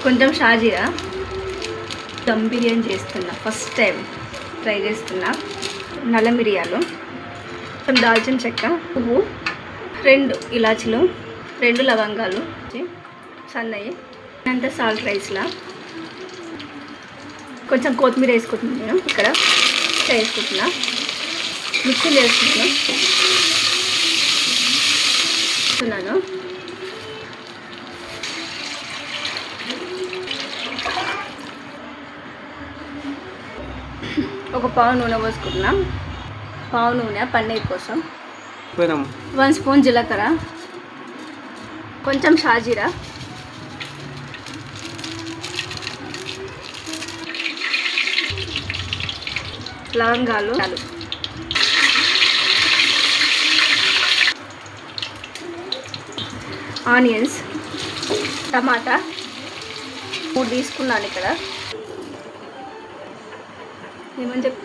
కొంచెం షాజీరా. దమ్ బిర్యానీ చేస్తున్నా, ఫస్ట్ టైం ట్రై చేస్తున్నా. నల్ల మిరియాలు, కొంచెం దాల్చిన చెక్క, పువ్వు, 2 ఇలాచీలు, 2 లవంగాలు, సన్నయ్యి అంత సాల్ట్ రైస్లా. కొంచెం కొత్తిమీర వేసుకుంటున్నాను నేను ఇక్కడ వేసుకుంటున్నా. మిక్సీ వేసుకుంటున్నాను. ఒక పావు నూనె పోసుకుంటున్నాం. పావు నూనె పన్నీర్ కోసం, 1 స్పూన్ జీలకర్ర, కొంచెం షాజీరా, లవంగాలు, ఆనియన్స్, టమాటా 3 తీసుకున్నాను ఇక్కడ. ఏమని చెప్పి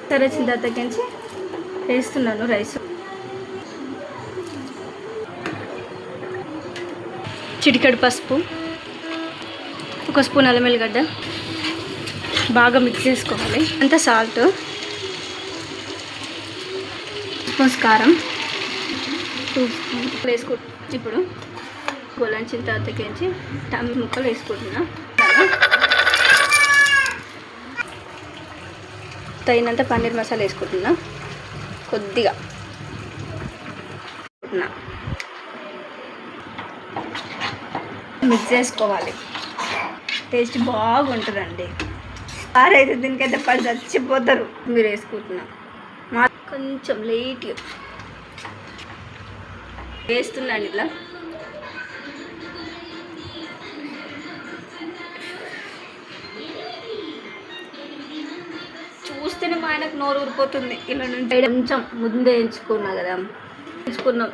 తెరచిన దగ్గరించి వేస్తున్నాను రైస్. చిటికెడు పసుపు, 1 స్పూన్ అల్లం వెల్లిగడ్డ, బాగా మిక్స్ చేసుకోవాలి. అంత సాల్ట్, స్పూన్స్ కారం, 2 స్పూన్స్ వేసుకో. ఇప్పుడు గోలంచిన తర్వాతకించి టమాటా ముక్కలు వేసుకుంటున్నా. తగినంత పన్నీర్ మసాలా వేసుకుంటున్నా. కొద్దిగా మిక్స్ చేసుకోవాలి. టేస్ట్ బాగుంటుందండి. ఆరైతే దీనికైతే పడి చచ్చిపోతారు. మీరు వేసుకుంటున్నా కొంచెం లైట్గా వేస్తున్నాను ఇలా. చూస్తేనే మా ఆయనకు నోరు ఊరిపోతుంది. ఇలా నుండి కొంచెం ముందే ఎంచుకున్నా కదా, ఎంచుకున్నాం.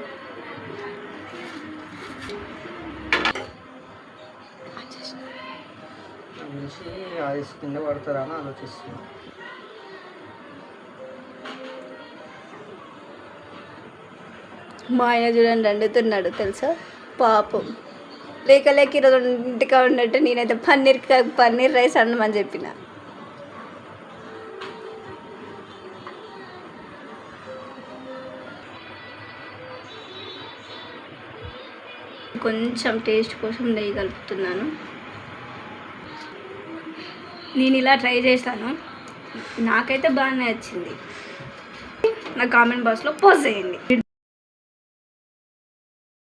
కింద పడతారా అని ఆలోచిస్తున్నా. మా ఆయన చూడండి వండుతున్నాడు తెలుసా, పాపం. లేక ఈరోజు ఇంటికా ఉన్నట్టు నేనైతే పన్నీర్ రైస్ వండమని చెప్పిన. కొంచెం టేస్ట్ కోసం నెయ్యి కలుపుతున్నాను. నేను ఇలా ట్రై చేస్తాను, నాకైతే బాగానే వచ్చింది. నా కామెంట్ బాక్స్లో పోస్ట్ చేయండి.